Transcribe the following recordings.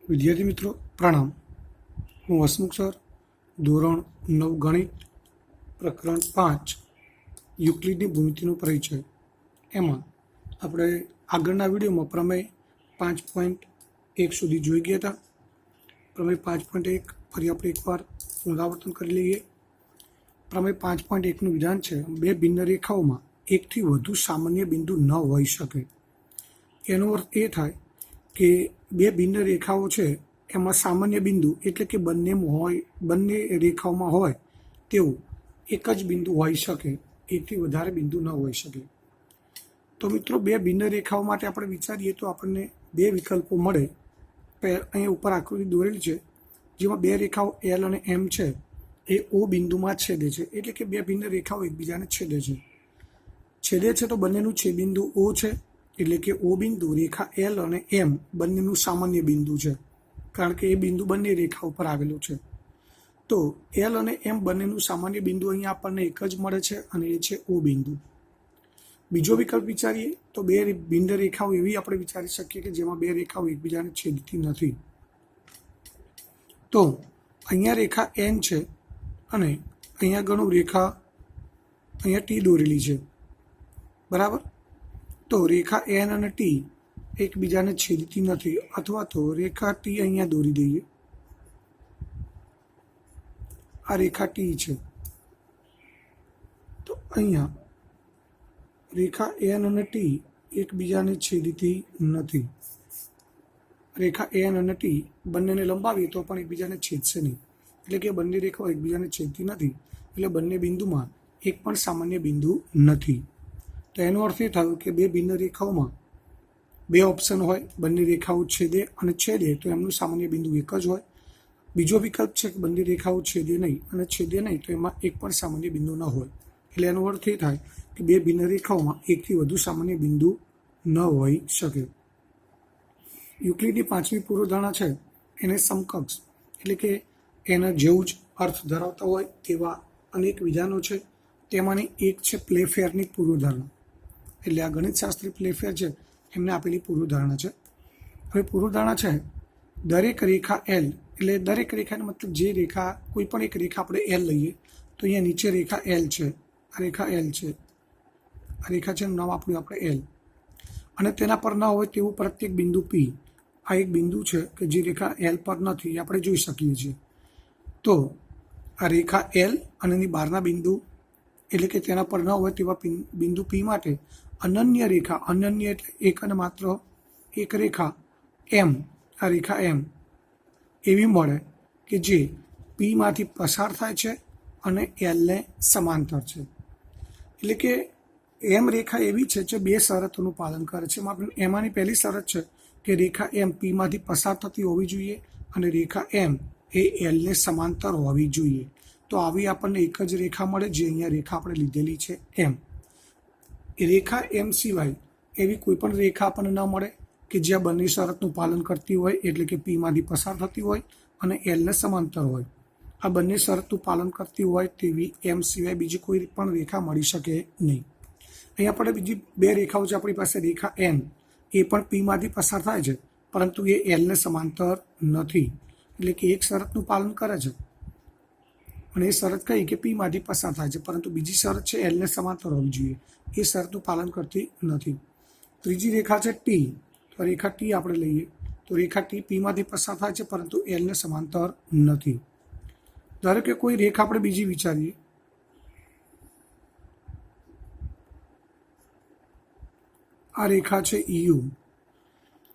विद्यार्थी मित्रों प्रणाम। हूँ हसमुख सर धोरण 9 गणित प्रकरण 5 યુક્લિડની ભૂમિતિનો પરિચય એમાં આપણે આગળના વિડીયોમાં પ્રમેય 5.1 સુધી જોઈ ગયા હતા। પ્રમેય 5.1 ફરી આપણે એકવાર પુનરાવર્તન કરી લઈએ। પ્રમેય 5.1નું વિધાન છે બે ભિન્ન રેખાઓમાં એકથી વધુ સામાન્ય બિંદુ ન હોઈ શકે। એનો અર્થ એ થાય કે બે ભિન્ન રેખાઓ છે એમાં સામાન્ય બિંદુ એટલે કે બંને રેખાઓમાં હોય તેવું એક જ બિંદુ હોઈ શકે, એકથી વધારે બિંદુ ન હોઈ શકે। તો મિત્રો બે ભિન્ન રેખાઓ માટે આપણે વિચારીએ તો આપણને બે વિકલ્પો મળે। અહીંયા ઉપર આકૃતિ દોરેલી છે જેમાં બે રેખાઓ એલ અને એમ છે એ ઓ બિંદુમાં છેદે છે, એટલે કે બે ભિન્ન રેખાઓ એકબીજાને છેદે છે તો બંનેનું છેદબિંદુ ઓ છે, એટલે કે ઓ બિંદુ રેખા એલ અને એમ બંનેનું સામાન્ય બિંદુ છે, કારણ કે એ બિંદુ બંને રેખા ઉપર આવેલું છે। તો એલ અને એમ બંનેનું સામાન્ય બિંદુ અહીંયા આપણને એક જ મળે છે અને એ છે ઓ બિંદુ। બીજો વિકલ્પ વિચારીએ તો બે ભિન્ન રેખાઓ એવી આપણે વિચારી શકીએ કે જેમાં બે રેખાઓ એકબીજાને છેદતી નથી। તો અહીંયા રેખા એન છે અને અહીંયા ઘણું રેખા અહીંયા ટી દોરેલી છે, બરાબર। તો રેખા એન અને ટી એકબીજાને છેદતી નથી, અથવા તો રેખા ટી અહીંયા દોરી દઈએ। આ રેખા ટી છે તો અહીંયા રેખા એન અને ટી એકબીજાને છેદતી નથી। રેખા એન અને ટી બંનેને લંબાવીએ તો પણ એકબીજાને છેદશે નહીં, એટલે કે બંને રેખાઓ એકબીજાને છેદતી નથી, એટલે બંને બિંદુમાં એક પણ સામાન્ય બિંદુ નથી। તો એનો અર્થ એ થયો કે બે ભિન્ન રેખાઓમાં બે ઓપ્શન હોય, બંને રેખાઓ છેદે અને છેદે તો એમનું સામાન્ય બિંદુ એક જ હોય। બીજો વિકલ્પ છે કે બંને રેખાઓ છેદે નહીં અને છેદે નહીં તો એમાં એક પણ સામાન્ય બિંદુ ન હોય, એટલે એનો અર્થ એ થાય કે બે ભિન્ન રેખાઓમાં એકથી વધુ સામાન્ય બિંદુ ન હોઈ શકે। યુક્લિડની પાંચમી પૂર્વધારણા છે એને સમકક્ષ એટલે કે એના જેવું જ અર્થ ધરાવતા હોય તેવા અનેક વિધાનો છે। તેમાંની એક છે પ્લેફેરની પૂર્વધારણા, એટલે આ ગણિતશાસ્ત્રી પ્લેફેર છે એમને આપેલી પૂર્વધારણા છે। હવે પૂર્વધારણા છે દરેક રેખા એલ, એટલે દરેક રેખાનો મતલબ જે રેખા કોઈ પણ એક રેખા આપણે એલ લઈએ તો અહીંયા નીચે રેખા એલ છે, આ રેખા એલ છે, આ રેખા છે નામ આપ્યું આપણે એલ, અને તેના પર ના હોય તેવું પ્રત્યેક બિંદુ પી, આ એક બિંદુ છે કે જે રેખા એલ પર નથી આપણે જોઈ શકીએ છીએ। તો આ રેખા એલ અને એની બહારના બિંદુ એટલે કે તેના પર ન હોય તેવા બિંદુ પી માટે અનન્ય રેખા, અનન્ય એટલે એક અને માત્ર એક રેખા એમ, આ રેખા એમ એવી મળે કે જે પીમાંથી પસાર થાય છે અને એલને સમાંતર છે। એટલે કે એમ રેખા એવી છે જે બે શરતોનું પાલન કરે છે। એમાંની પહેલી શરત છે કે રેખા એમ પીમાંથી પસાર થતી હોવી જોઈએ અને રેખા એમ એ એલને સમાંતર હોવી જોઈએ। તો આવી આપણને એક જ રેખા મળે જે અહીંયા રેખા આપણે લીધેલી છે એમ। એ રેખા એમ સિવાય એવી કોઈ પણ રેખા આપણને ન મળે કે જ્યાં બંને શરતનું પાલન કરતી હોય, એટલે કે પીમાંથી પસાર થતી હોય અને એલને સમાંતર હોય। આ બંને શરતનું પાલન કરતી હોય તેવી એમ સિવાય બીજી કોઈ પણ રેખા મળી શકે નહીં। અહીંયા આપણે બીજી બે રેખાઓ છે આપણી પાસે, રેખા એન એ પણ પીમાંથી પસાર થાય છે પરંતુ એ એલને સમાંતર નથી, એટલે કે એક શરતનું પાલન કરે છે અને એ શરત કઈ કે પીમાંથી પસાર થાય છે, પરંતુ બીજી શરત છે એલને સમાંતર હોવી જોઈએ, એ શરતનું પાલન કરતી નથી। ત્રીજી રેખા છે ટી, તો રેખા ટી આપણે લઈએ તો રેખા ટી પીમાંથી પસાર થાય છે પરંતુ એલને સમાંતર નથી। ધારો કે કોઈ રેખા આપણે બીજી વિચારીએ, આ રેખા છે યુ,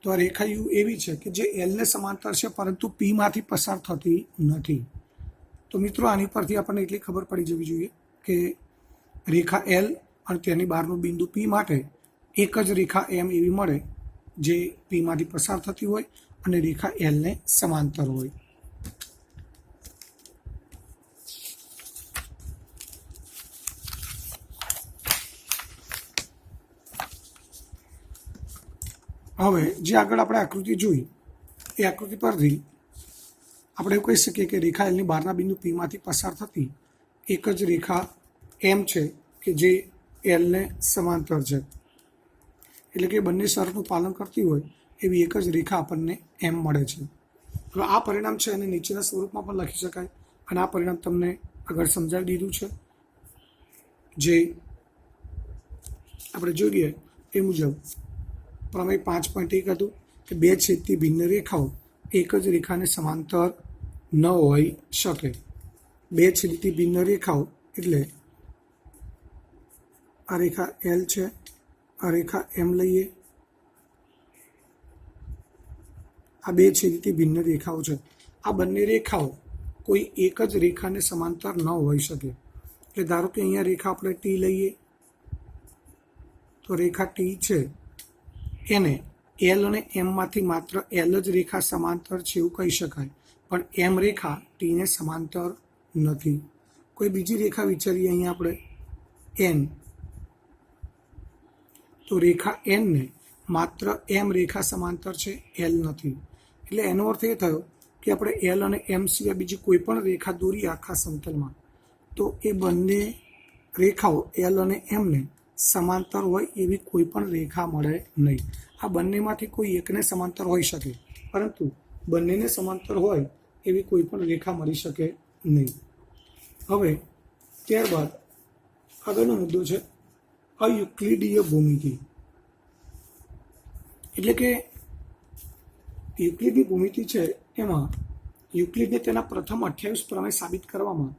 તો આ રેખા યુ એવી છે કે જે એલને સમાંતર છે પરંતુ પીમાંથી પસાર થતી નથી। તો મિત્રો આની પરથી આપણને એટલી ખબર પડી જવી જોઈએ કે રેખા એલ અને તેની બહારનું બિંદુ પી માટે એક જ રેખા એમ એવી મળે જે પીમાંથી પસાર થતી હોય અને રેખા એલને સમાંતર હોય। હવે જે આગળ આપણે આકૃતિ જોઈ એ આકૃતિ પરથી આપણે એવું કહી શકીએ કે રેખા એલની બહારના બિંદુ પીમાંથી પસાર થતી એક જ રેખા એમ છે કે જે એલને સમાંતર છે, એટલે કે બંને શરતનું પાલન કરતી હોય એવી એક જ રેખા આપણને એમ મળે છે। હવે આ પરિણામ છે એને નીચેના સ્વરૂપમાં પણ લખી શકાય અને આ પરિણામ તમને આગળ સમજાવી દીધું છે. જે આપણે જોઈએ એ મુજબ પ્રમેય 5.1 હતું કે બે છેદથી ભિન્ન રેખાઓ એક જ રેખાને સમાંતર ન હોઈ શકે. બે છેદથી ભિન્ન રેખાઓ એટલે આ રેખા એલ છે, આ રેખા એમ લઈએ, આ બે છેદથી ભિન્ન રેખાઓ છે. આ બંને રેખાઓ કોઈ એક જ રેખાને સમાંતર ન હોઈ શકે. એટલે ધારો કે અહીંયા રેખા આપણે ટી લઈએ તો રેખા ટી છે એને એલ અને એમમાંથી માત્ર એલ જ રેખા સમાંતર છે એવું કહી શકાય, પણ એમ રેખા ટીને સમાંતર નથી. કોઈ બીજી રેખા વિચારીએ અહીંયા આપણે એન, તો રેખા એનને માત્ર એમ રેખા સમાંતર છે, એલ નથી. એટલે એનો અર્થ એ થયો કે આપણે એલ અને એમ સિવાય બીજી કોઈ પણ રેખા દોરી આખા સમતલમાં તો એ બંને રેખાઓ એલ અને એમને સમાંતર હોય એવી કોઈ પણ રેખા મળે નહીં. આ બંનેમાંથી કોઈ એકને સમાંતર હોઈ શકે, પરંતુ બંનેને સમાંતર હોય એવી કોઈ પણ રેખા મળી શકે નહીં. હવે ત્યારબાદ આગળનો મુદ્દો છે અયુક્લિડીય ભૂમિતિ. એટલે કે યુક્લિડની ભૂમિતિ છે એમાં યુક્લિડને તેના પ્રથમ 28 પ્રમેય સાબિત કરવામાં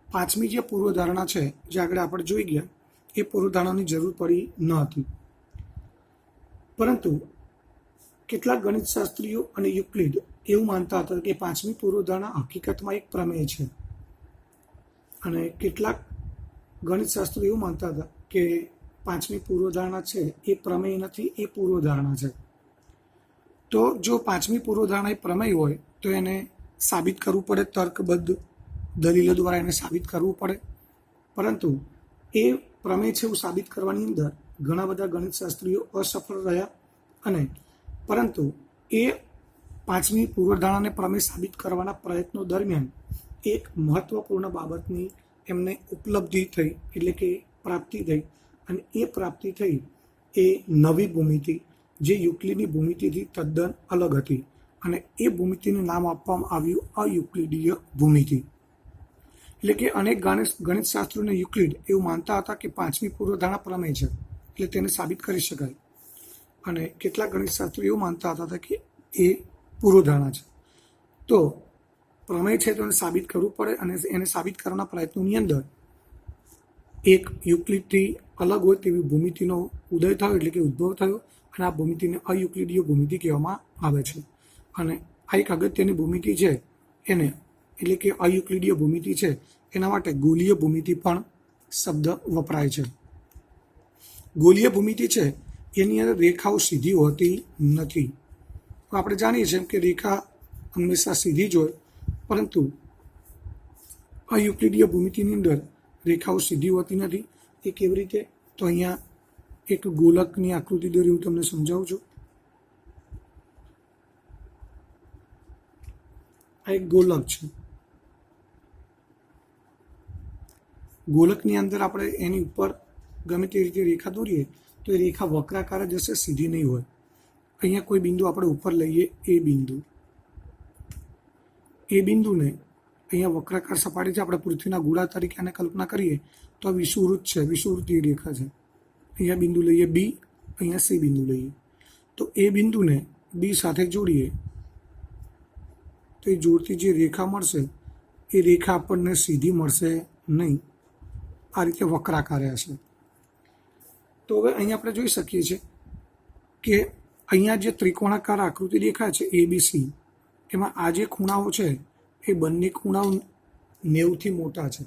પાંચમી જે પૂર્વધારણા છે જે આગળ આપણે જોઈ ગયા એ પૂર્વધારણાની જરૂર પડી ન હતી. પરંતુ કેટલાક ગણિતશાસ્ત્રીઓ અને યુક્લિડ એવું માનતા હતા કે પાંચમી પૂર્વધારણા હકીકતમાં એક પ્રમેય છે, અને કેટલાક ગણિતશાસ્ત્રીઓ એવું માનતા હતા કે પાંચમી પૂર્વધારણા છે એ પ્રમેય નથી, એ પૂર્વધારણા છે. તો જો પાંચમી પૂર્વધારણા એ પ્રમેય હોય તો એને સાબિત કરવું પડે, તર્કબદ્ધ દલીલો દ્વારા એને સાબિત કરવું પડે. પરંતુ એ પ્રમેય છે એવું સાબિત કરવાની અંદર ઘણા બધા ગણિતશાસ્ત્રીઓ અસફળ રહ્યા, અને પરંતુ એ પાંચમી પૂર્વધારણાને પ્રમેય સાબિત કરવાના પ્રયત્નો દરમિયાન એક મહત્વપૂર્ણ બાબતની એમને ઉપલબ્ધિ થઈ, એટલે કે પ્રાપ્તિ થઈ, અને એ પ્રાપ્તિ થઈ એ નવી ભૂમિતિ જે યુક્લિડની ભૂમિતિથી તદ્દન અલગ હતી, અને એ ભૂમિતિનું નામ આપવામાં આવ્યું અયુક્લિડીય ભૂમિતિ. એટલે કે અનેક ગણિતશાસ્ત્રીઓને યુક્લિડ એવું માનતા હતા કે પાંચમી પૂર્વધારણા પ્રમેય છે એટલે તેને સાબિત કરી શકાય, અને કેટલાક ગણિતશાસ્ત્રીઓ એવું માનતા હતા કે એ પૂર્વધારણા છે. તો પ્રમેય છે તો એને સાબિત કરવું પડે, અને એને સાબિત કરવાના પ્રયત્નોની અંદર એક યુક્લિડથી અલગ હોય તેવી ભૂમિતિનો ઉદય થયો, એટલે કે ઉદ્ભવ થયો, અને આ ભૂમિતિને અયુક્લિડીય ભૂમિતિ કહેવામાં આવે છે. અને આ એક અગત્યની ભૂમિતિ છે એને, એટલે કે અયુક્લિડીય ભૂમિતિ છે એના માટે ગોલીય ભૂમિતિ પણ શબ્દ વપરાય છે. ગોલીય ભૂમિતિ છે એની અંદર રેખાઓ સીધી હોતી નથી. આપણે જાણીએ છીએ કે રેખા હંમેશા સીધી જ હોય, પરંતુ અયુક્લિડીય ભૂમિતિની અંદર રેખાઓ સીધી હોતી નથી. એ કેવી રીતે? તો અહીંયા એક ગોલકની આકૃતિ દોરી હું તમને સમજાવું છું. આ એક ગોલક છે. ગોલકની અંદર આપણે એની ઉપર ગમે તે રીતે રેખા દોરીએ તો એ રેખા વક્રાકાર જ હશે, સીધી નહીં હોય. અહીંયા કોઈ બિંદુ આપણે ઉપર લઈએ, એ બિંદુને અહીંયા વક્રાકાર સપાટી છે, આપણે પૃથ્વીના ગોળા તરીકે આને કલ્પના કરીએ તો આ વિષુવવૃત્ત છે, વિષુવવૃત્તીય રેખા છે. અહીંયા બિંદુ લઈએ બી, અહીંયા સી બિંદુ લઈએ, તો એ બિંદુને બી સાથે જોડીએ તો એ જોડતી જે રેખા મળશે એ રેખા આપણને સીધી મળશે નહીં, આ રીતે વક્રાકારે હશે. તો હવે અહીંયા આપણે જોઈ શકીએ છીએ કે અહીંયા જે ત્રિકોણાકાર આકૃતિ દેખાય છે ABC, એમાં આ જે ખૂણાઓ છે એ બંને ખૂણાઓ 90થી મોટા છે.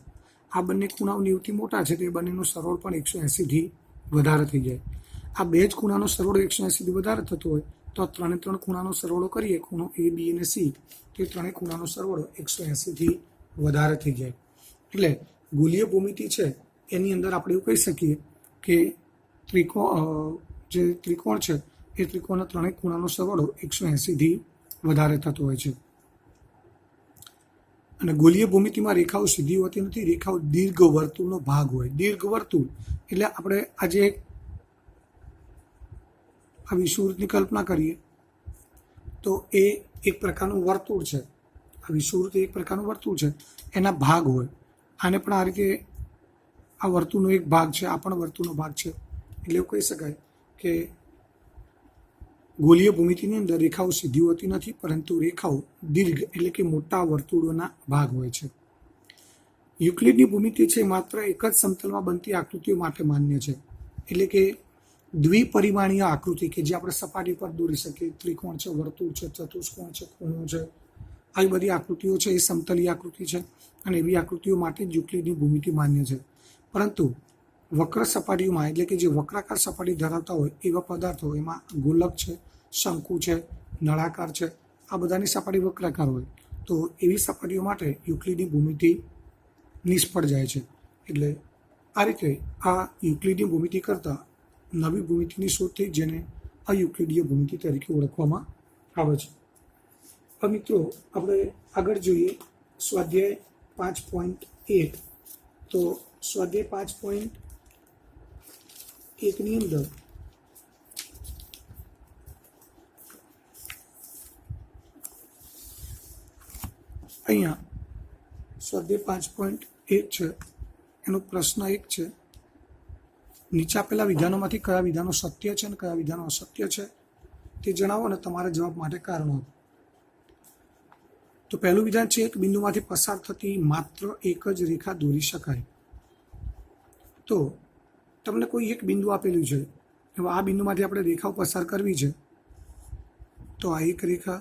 આ બંને ખૂણાઓ 90થી મોટા છે તો એ બંનેનો સરવાળો પણ 180થી વધારે થઈ જાય. આ બે જ ખૂણાનો સરવાળો 180થી વધારે થતો હોય તો આ ત્રણે ત્રણ ખૂણાનો સરવાળો કરીએ, ખૂણો A, B અને C, તો એ ત્રણેય ખૂણાનો સરવાળો 180થી વધારે થઈ જાય. એટલે ગોલીય ભૂમિતિ છે એની અંદર આપણે એવું કહી શકીએ કે જે ત્રિકોણ છે એ ત્રિકોણના ત્રણેય ખૂણાનો સરવાળો 180થી વધારે થતો હોય છે. અને ગોલીય ભૂમિતિમાં રેખાઓ સીધી હોતી નથી, રેખાઓ દીર્ઘ વર્તુળનો ભાગ હોય. દીર્ઘ વર્તુળ એટલે આપણે આજે આ વિષુવવૃત્તની કલ્પના કરીએ તો એ એક પ્રકારનું વર્તુળ છે, આ વિષુવવૃત્ત એક પ્રકારનું વર્તુળ છે, એના ભાગ હોય. આને પણ આ રીતે આ વર્તુળનો એક ભાગ છે, આ પણ વર્તુળનો ભાગ છે. એટલે એવું કહી શકાય કે ગોલીય ભૂમિતિની અંદર રેખાઓ સીધી હોતી નથી, પરંતુ રેખાઓ દીર્ઘ એટલે કે મોટા વર્તુળોના ભાગ હોય છે. યુક્લિડની ભૂમિતિ છે માત્ર એક જ સમતલમાં બનતી આકૃતિઓ માટે માન્ય છે. એટલે કે દ્વિપરિમાણીય આકૃતિ કે જે આપણે સપાટી પર દોરી શકીએ, ત્રિકોણ છે, વર્તુળ છે, ચતુષ્કોણ છે, ખૂણો છે, આવી બધી આકૃતિઓ છે એ સમતલીય આકૃતિ છે અને એવી આકૃતિઓ માટે જ યુક્લિડની ભૂમિતિ માન્ય છે. પરંતુ વક્ર સપાટીઓમાં એટલે કે જે વક્રાકાર સપાટી ધરાવતા હોય એવા પદાર્થો, એમાં ગોલક છે, શંકુ છે, નળાકાર છે, આ બધાની સપાટી વક્રાકાર હોય, તો એવી સપાટીઓ માટે યુક્લિડની ભૂમિતિ નિષ્ફળ જાય છે. એટલે આ રીતે આ યુક્લિડની ભૂમિતિ કરતાં નવી ભૂમિતિની શોધ થઈ, જેને અયુક્લિડીય ભૂમિતિ તરીકે ઓળખવામાં આવે છે. હવે મિત્રો આપણે આગળ જોઈએ સ્વાધ્યાય 5.1. તો સ્વાધ્યાય 5.1ની અંદર અહીંયા સ્વાધ્યાય 5.1 છે, એનો પ્રશ્ન 1 છે, નીચે આપેલા વિધાનોમાંથી કયા વિધાનો સત્ય છે અને કયા વિધાનો અસત્ય છે તે જણાવો અને તમારા જવાબ માટે કારણો આપો. તો પહેલું વિધાન છે, એક બિંદુમાંથી પસાર થતી માત્ર એક જ રેખા દોરી શકાય. તો તમને કોઈ એક બિંદુ આપેલું છે, હવે આ બિંદુમાંથી આપણે રેખાઓ પસાર કરવી છે. તો આ એક રેખા,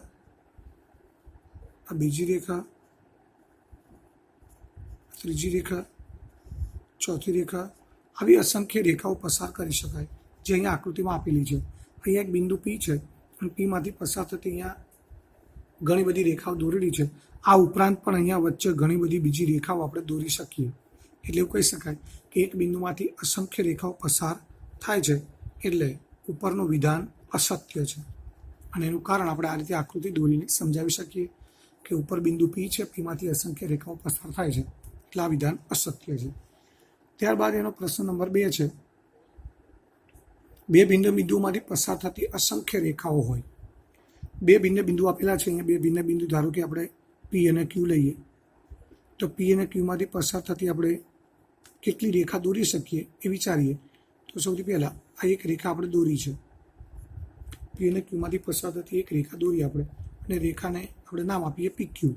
આ બીજી રેખા, ત્રીજી રેખા, ચોથી રેખા, આવી અસંખ્ય રેખાઓ પસાર કરી શકાય, જે અહીંયા આકૃતિમાં આપેલી છે. અહીંયા એક બિંદુ પી છે અને પીમાંથી પસાર થતી અહીંયા ઘણી બધી રેખાઓ દોરેલી છે. આ ઉપરાંત પણ અહીંયા વચ્ચે ઘણી બધી બીજી રેખાઓ આપણે દોરી શકીએ. એટલે એવું કહી શકાય કે એક બિંદુમાંથી અસંખ્ય રેખાઓ પસાર થાય છે, એટલે ઉપરનું વિધાન અસત્ય છે. અને એનું કારણ આપણે આ રીતે આકૃતિ દોરીને સમજાવી શકીએ કે ઉપર બિંદુ પી છે, પીમાંથી અસંખ્ય રેખાઓ પસાર થાય છે, એટલે આ વિધાન અસત્ય છે. ત્યારબાદ એનો પ્રશ્ન નંબર 2 છે, બે ભિન્ન બિંદુઓમાંથી પસાર થતી અસંખ્ય રેખાઓ હોય. બે ભિન્ન બિંદુ આપેલા છે, અહીંયા બે ભિન્ન બિંદુ, ધારો કે આપણે પી અને ક્યુ લઈએ, તો પી અને ક્યુમાંથી પસાર થતી આપણે કેટલી રેખા દોરી શકીએ એ વિચારીએ. તો સૌથી પહેલાં આ એક રેખા આપણે દોરી છે, પી અને ક્યુમાંથી પસાર થતી એક રેખા દોરી આપણે, અને રેખાને આપણે નામ આપીએ પી ક્યુ.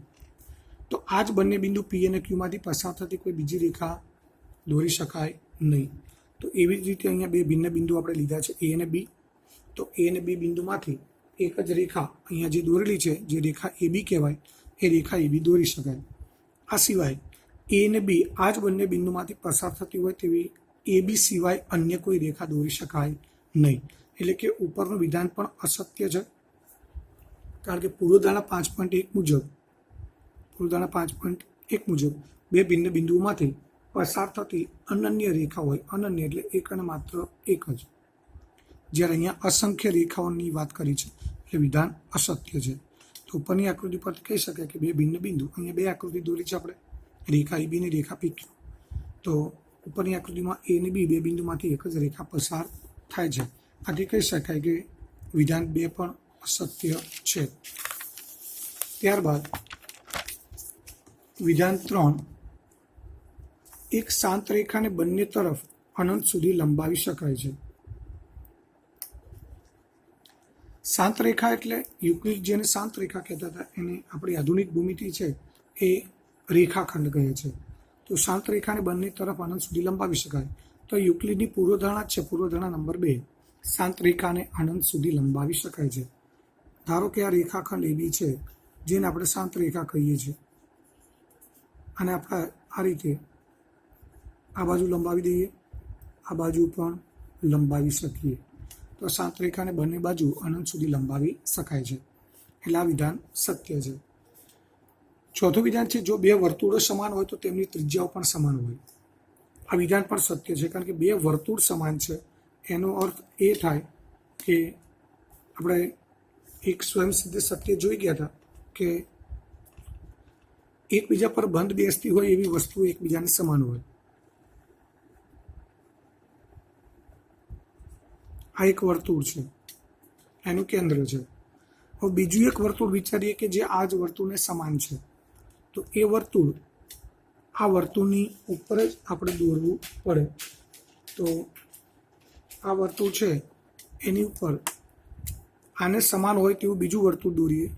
તો આ જ બંને બિંદુ પી અને ક્યુમાંથી પસાર થતી કોઈ બીજી રેખા દોરી શકાય નહીં. તો એવી જ રીતે અહીંયા બે ભિન્ન બિંદુ આપણે લીધા છે, એ અને બી. તો એ અને બી બિંદુમાંથી એક જ રેખા અહીંયા જે દોરેલી છે, જે રેખા એ બી કહેવાય, એ રેખા એ બી દોરી શકાય. આ સિવાય એ અને બી આ જ બંને બિંદુમાંથી પસાર થતી હોય તેવી એ બી સિવાય અન્ય કોઈ રેખા દોરી શકાય નહીં. એટલે કે ઉપરનું વિધાન પણ અસત્ય છે, કારણ કે પૂર્વધારણા 5.1 મુજબ બે ભિન્ન બિંદુઓમાંથી પસાર થતી અનન્ય રેખા હોય, અનન્ય એટલે એક અને માત્ર એક જ, જ્યારે અહીંયા અસંખ્ય રેખાઓની વાત કરી છે, એટલે વિધાન અસત્ય છે. તો ઉપરની આકૃતિ પર કહી શકાય કે બે ભિન્ન બિંદુ, અહીંયા બે આકૃતિ દોરી છે આપણે, રેખા એ બી અને રેખા પી ક્યુ. તો ઉપરની આકૃતિમાં એ અને બી બે બિંદુમાંથી એક જ રેખા પસાર થાય છે. આથી કહી શકાય કે વિધાન 2 પણ અસત્ય છે. ત્યારબાદ વિધાન 3, એક શાંત રેખાને બંને તરફ અનંત સુધી લંબાવી શકાય છે. શાંત રેખા એટલે યુક્લિડ જેને શાંત રેખા કહેતા હતા, એને આપણી આધુનિક ભૂમિતિ છે એ રેખાખંડ કહે છે. તો શાંત રેખાને બંને તરફ અનંત સુધી લંબાવી શકાય. તો યુક્લિડની પૂર્વધારણા છે, પૂર્વધારણા નંબર 2, શાંત રેખાને અનંત સુધી લંબાવી શકાય છે. ધારો કે આ રેખાખંડ એ બી છે, જેને આપણે શાંત રેખા કહીએ છીએ, અને આપણે આ રીતે આ બાજુ લંબાવી દઈએ, આ બાજુ પણ લંબાવી શકીએ. તો શાંત રેખાને બંને બાજુ અનંત સુધી લંબાવી શકાય છે, એટલે આ વિધાન સત્ય છે. ચોથું વિધાન છે, જો બે વર્તુળો સમાન હોય તો તેમની ત્રિજ્યાઓ પણ સમાન હોય. આ વિધાન પણ સત્ય છે, કારણ કે બે વર્તુળ સમાન છે, એનો અર્થ એ થાય કે આપણે એક સ્વયંસિદ્ધ સત્ય જોઈ ગયા હતા કે એકબીજા પર બંધ બેસતી હોય એવી વસ્તુઓ એકબીજાને સમાન હોય. આ એક વર્તુળ છે, એનું કેન્દ્ર છે, હવે બીજું એક વર્તુળ વિચારીએ કે જે આ જ વર્તુળને સમાન છે. તો એ વર્તુળ આ વર્તુળની ઉપર જ આપણે દોરવું પડે. તો આ વર્તુળ છે એની ઉપર આને સમાન હોય તેવું બીજું વર્તુળ દોરીએ.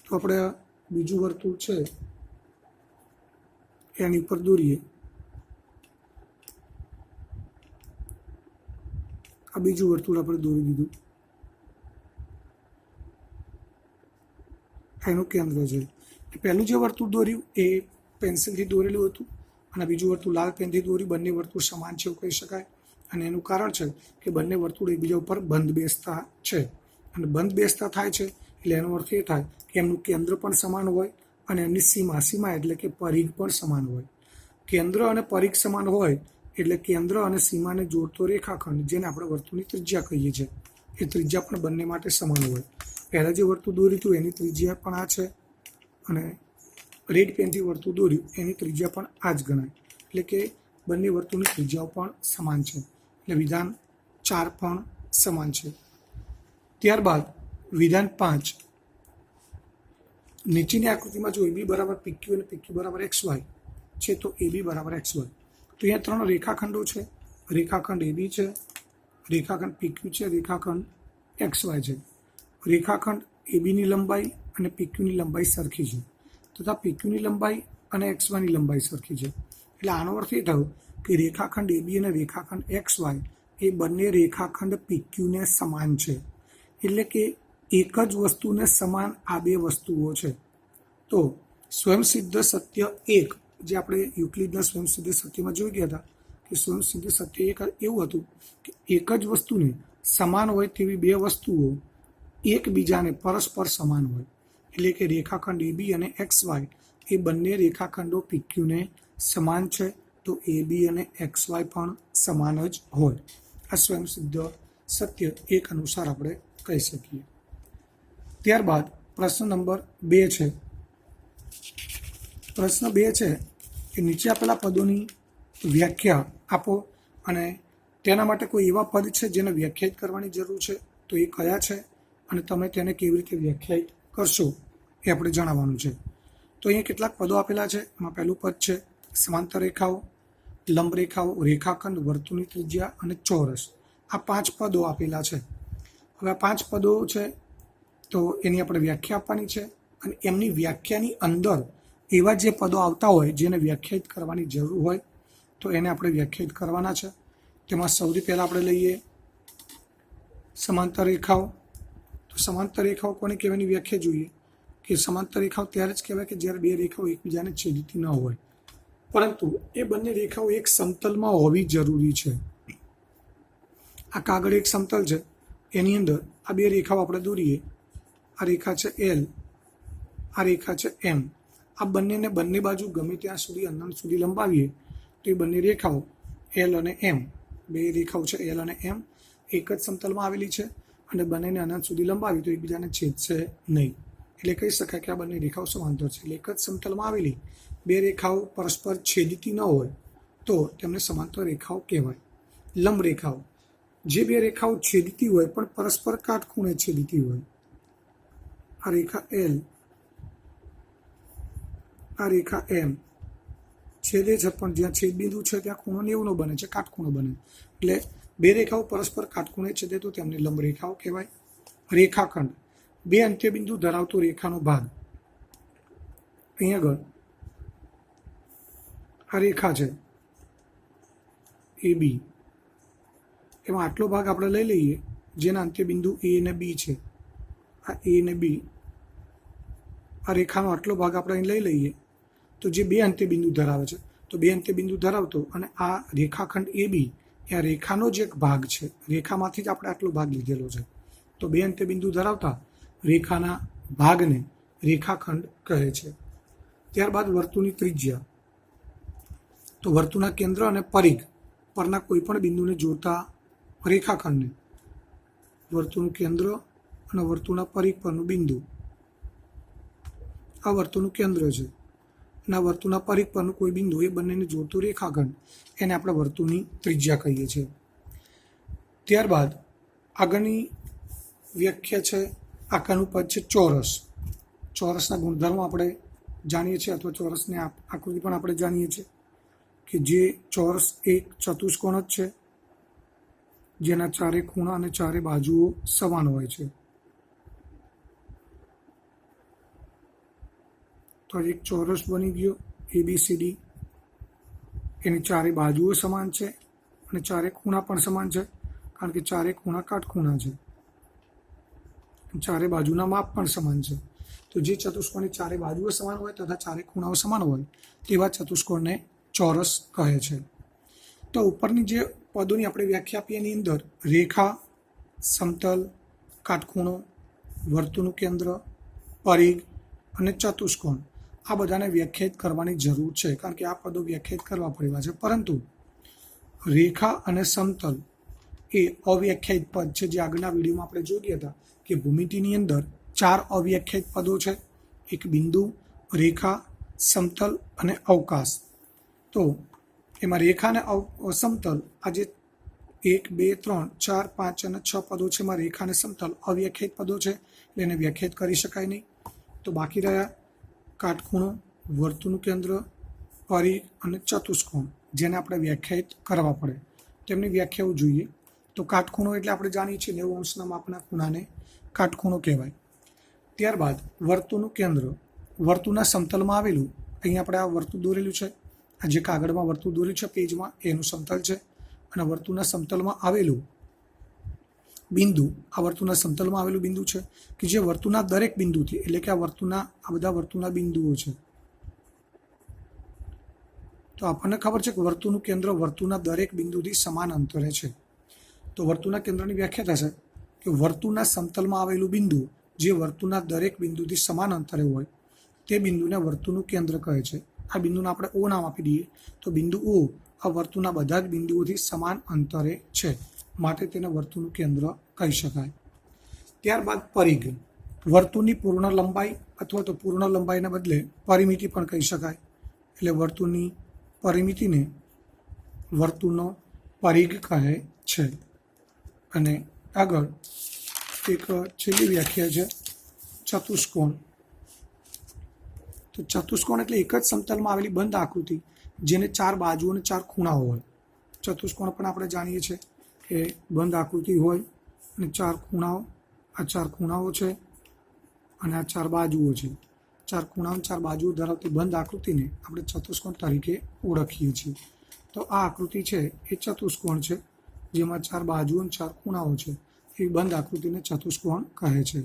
તો આપણે બીજું વર્તુળ છે એની ઉપર દોરીએ. આ બીજું વર્તુળ આપણે દોરી દીધું. એનું કેન્દ્ર છે. પહેલું જે વર્તુળ દોર્યું એ પેન્સિલથી દોરેલું હતું અને બીજું વર્તુળ લાલ પેનથી દોર્યું. બંને વર્તુળ સમાન છે એવું કહી શકાય. અને એનું કારણ છે કે બંને વર્તુળ એકબીજા ઉપર બંધ બેસતા છે. અને બંધ બેસતા થાય છે એટલે એનો અર્થ એ થાય કે એમનું કેન્દ્ર પણ સમાન હોય અને એમની સીમા એટલે કે પરિઘ પણ સમાન હોય. કેન્દ્ર અને પરિઘ સમાન હોય એટલે કેન્દ્ર અને સીમાને જોડતો રેખાખંડ, જેને આપણે વર્તુળની ત્રિજ્યા કહીએ છીએ, એ ત્રિજ્યા પણ બંને માટે સમાન હોય. પહેલાં જે વર્તુળ દોર્યું હતું એની ત્રિજ્યા પણ આ છે અને રેડ પેનથી વર્તુળ દોર્યું એની ત્રિજ્યા પણ આ જ ગણાય. એટલે કે બંને વર્તુળની ત્રિજ્યાઓ પણ સમાન છે. એટલે વિધાન 4 પણ સમાન છે. ત્યારબાદ વિધાન 5, નીચેની આકૃતિમાં જો AB બરાબર PQ અને PQ બરાબર XY છે તો AB બરાબર XY. તો અહીંયા 3 રેખાખંડો છે. રેખાખંડ AB છે, રેખાખંડ PQ છે, રેખાખંડ XY છે. રેખાખંડ ABની લંબાઈ અને PQની લંબાઈ સરખી છે તથા PQની લંબાઈ અને XYની લંબાઈ સરખી છે. એટલે આનો અર્થ એ થયો કે રેખાખંડ AB અને રેખાખંડ XY એ બંને રેખાખંડ PQને સમાન છે. એટલે કે એક જ વસ્તુને સમાન આ બે વસ્તુઓ છે. તો સ્વયંસિદ્ધ સત્ય 1, જે આપણે યુક્લિડના સ્વયંસિદ્ધ સત્યમાં જોઈ ગયા હતા કે સ્વયંસિદ્ધ સત્ય 1 એવું હતું કે એક જ વસ્તુને સમાન હોય તેવી બે વસ્તુઓ એકબીજાને પરસ્પર સમાન હોય. એટલે કે રેખાખંડ AB અને XY એ બંને રેખાખંડો PQને સમાન છે. તો AB અને XY પણ સમાન જ હોય. આ સ્વયંસિદ્ધ સત્ય 1 અનુસાર આપણે કહી શકીએ. ત્યારબાદ પ્રશ્ન નંબર 2 છે. પ્રશ્ન 2 છે કે નીચે આપેલા પદોની વ્યાખ્યા આપો અને તેના માટે કોઈ એવા પદ છે જેને વ્યાખ્યાયિત કરવાની જરૂર છે તો એ કયા છે અને તમે તેને કેવી રીતે વ્યાખ્યાયિત કરશો એ આપણે જણાવવાનું છે. તો અહીંયા કેટલાક પદો આપેલા છે. એમાં પહેલું પદ છે સમાંતર રેખાઓ, લંબ રેખાઓ, રેખાખંડ, વર્તુળની ત્રિજ્યા અને ચોરસ. આ 5 પદો આપેલા છે. હવે આ 5 પદો છે તો એની આપણે વ્યાખ્યા આપવાની છે અને એમની વ્યાખ્યાની અંદર એવા જે પદો આવતા હોય જેને વ્યાખ્યાયિત કરવાની જરૂર હોય તો એને આપણે વ્યાખ્યાયિત કરવાના છે. તેમાં સૌથી પહેલાં આપણે લઈએ સમાંતર રેખાઓ. તો સમાંતર રેખાઓ કોને કહેવાની વ્યાખ્યા જોઈએ કે સમાંતર રેખાઓ ત્યારે જ કહેવાય કે જ્યારે બે રેખાઓ એકબીજાને છેદતી ન હોય, પરંતુ એ બંને રેખાઓ એક સમતલમાં હોવી જરૂરી છે. આ કાગળ એક સમતલ છે, એની અંદર આ બે રેખાઓ આપણે દોરીએ. આ રેખા છે L, આ રેખા છે M. આ બંનેને બંને બાજુ ગમે ત્યાં સુધી અનંત સુધી લંબાવીએ તો એ બંને રેખાઓ L અને M, બે રેખાઓ છે L અને M, એક જ સમતલમાં આવેલી છે અને બંનેને અનંત સુધી લંબાવી તો એકબીજાને છેદશે નહીં. એટલે કહી શકાય કે આ બંને રેખાઓ સમાંતર છે. એટલે એક જ સમતલમાં આવેલી બે રેખાઓ પરસ્પર છેદતી ન હોય તો તેમને સમાંતર રેખાઓ કહેવાય. લંબ રેખાઓ, જે બે રેખાઓ છેદતી હોય પણ પરસ્પર કાટખૂણે છેદતી હોય. આ રેખા L, આ રેખા M છેદે છે પણ જ્યાં છેદબિંદુ છે ત્યાં ખૂણો 90 બને છે, કાટખૂણો બને. એટલે બે રેખાઓ પરસ્પર કાટખૂણે છેદે તો તેમને લંબ રેખાઓ કહેવાય. રેખાખંડ, બે અંત્યબિંદુ ધરાવતો રેખાનો ભાગ. અહીં આગળ આ રેખા છે AB, એમાં આટલો ભાગ આપણે લઈ લઈએ જેના અંત્યબિંદુ A અને B છે. આ A અને B, આ રેખાનો આટલો ભાગ આપણે અહીં લઈ લઈએ તો જે બે અંત્યબિંદુ ધરાવે છે તો બે અંત્યબિંદુ ધરાવતો અને આ રેખાખંડ AB એ આ રેખાનો જ એક ભાગ છે. રેખામાંથી જ આપણે આટલો ભાગ લીધેલો છે. તો બે અંત્યબિંદુ ધરાવતા રેખાના ભાગને રેખાખંડ કહે છે. ત્યારબાદ વર્તુળની ત્રિજ્યા. તો વર્તુળના કેન્દ્ર અને પરિઘ પરના કોઈ પણ બિંદુને જોડતા રેખાખંડને વર્તુળનું કેન્દ્ર અને વર્તુળના પરિઘ પરનું બિંદુ, આ વર્તુળનું કેન્દ્ર છે અને આ વર્તુળના પરિઘ પરનું કોઈ બિંદુ, એ બંનેને જોડતું રેખાખંડ, એને આપણે વર્તુળની ત્રિજ્યા કહીએ છીએ. ત્યારબાદ આગળની વ્યાખ્યા છે આકારનું પદ છે ચોરસ. ચોરસના ગુણધર્મો આપણે જાણીએ છીએ, અથવા ચોરસની આકૃતિ પણ આપણે જાણીએ છીએ કે જે ચોરસ એક ચતુષ્કોણ જ છે, જેના ચારે ખૂણા અને ચારે બાજુઓ સમાન હોય છે. તો એક ચોરસ બની ગયો ABCD. એની ચારે બાજુઓ સમાન છે અને ચારે ખૂણા પણ સમાન છે, કારણ કે ચારે ખૂણા કાટખૂણા છે. ચારે બાજુના માપ પણ સમાન છે. તો જે ચતુષ્કોણની ચારે બાજુઓ સમાન હોય તથા ચારે ખૂણાઓ સમાન હોય તેવા ચતુષ્કોણને ચોરસ કહે છે. તો ઉપરની જે પદોની આપણે વ્યાખ્યા આપી એની અંદર રેખા, સમતલ, કાટખૂણો, વર્તુળનું કેન્દ્ર, પરિઘ અને ચતુષ્કોણ આ બધાને વ્યાખ્યાયિત કરવાની જરૂર છે, કારણ કે આ પદો વ્યાખ્યાયિત કરવા પડેલા છે. પરંતુ રેખા અને સમતલ એ અવ્યાખ્યાયિત પદ છે, જે આગળના વિડીયોમાં આપણે જોઈ ગયા હતા કે ભૂમિતિની અંદર 4 અવ્યાખ્યાયિત પદો છે: એક બિંદુ, રેખા, સમતલ અને અવકાશ. તો એમાં રેખા અને સમતલ આ જે 1, 2, 3, 4, 5 અને 6 પદો છે, એમાં રેખા અને સમતલ અવ્યાખ્યાયિત પદો છે, એટલે એને વ્યાખ્યાયિત કરી શકાય નહીં. તો બાકી રહ્યા કાટખૂણો, વર્તુળનું કેન્દ્ર, પરિઘ અને ચતુષ્કોણ, જેને આપણે વ્યાખ્યાયિત કરવા પડે. તેમની વ્યાખ્યાઓ જોઈએ. તો કાટખૂણો એટલે આપણે જાણીએ છીએ 90 અંશના માપના ખૂણાને કાટખૂણો કહેવાય. ત્યારબાદ વર્તુળનું કેન્દ્ર, વર્તુળના સમતલમાં આવેલું, અહીં આપણે આ વર્તુળ દોરેલું છે, આ જે કાગળમાં વર્તુળ દોરેલું છે પેજમાં, એનું સમતલ છે. અને વર્તુળના સમતલમાં આવેલું બિંદુ, આ વર્તુળના સમતલમાં આવેલું બિંદુ છે કે જે વર્તુળના દરેક બિંદુથી, એટલે કે આ બધા વર્તુળના બિંદુઓ છે. તો આપણને ખબર છે કે વર્તુળનું કેન્દ્ર વર્તુળના દરેક બિંદુથી સમાન અંતરે છે. તો વર્તુળના કેન્દ્રની વ્યાખ્યા થશે કે વર્તુળના સમતલમાં આવેલું બિંદુ જે વર્તુળના દરેક બિંદુથી સમાન અંતરે હોય તે બિંદુને વર્તુળનું કેન્દ્ર કહે છે. આ બિંદુને આપણે O નામ આપી દઈએ. તો બિંદુ O આ વર્તુળના બધા જ બિંદુઓથી સમાન અંતરે છે, માટે તેને વર્તુળનું કેન્દ્ર કહી શકાય. ત્યારબાદ પરિઘ, વર્તુળની પૂર્ણ લંબાઈ અથવા તો પૂર્ણ લંબાઈને બદલે પરિમિતિ પણ કહી શકાય. એટલે વર્તુળની પરિમિતિને વર્તુળનો પરિઘ કહે છે. અને આગળ એક છેલ્લી વ્યાખ્યા છે ચતુષ્કોણ. તો ચતુષ્કોણ એટલે એક જ સમતલમાં આવેલી બંધ આકૃતિ જેને 4 બાજુઓ અને 4 ખૂણાઓ હોય. ચતુષ્કોણ પણ આપણે જાણીએ છીએ કે બંધ આકૃતિ હોય અને 4 ખૂણાઓ, આ 4 ખૂણાઓ છે અને આ 4 બાજુઓ છે. 4 ખૂણાઓ 4 બાજુઓ ધરાવતી બંધ આકૃતિને આપણે ચતુષ્કોણ તરીકે ઓળખીએ છીએ. તો આ આકૃતિ છે એ ચતુષ્કોણ છે, જેમાં 4 બાજુઓ અને 4 ખૂણાઓ છે. એ બંધ આકૃતિને ચતુષ્કોણ કહે છે.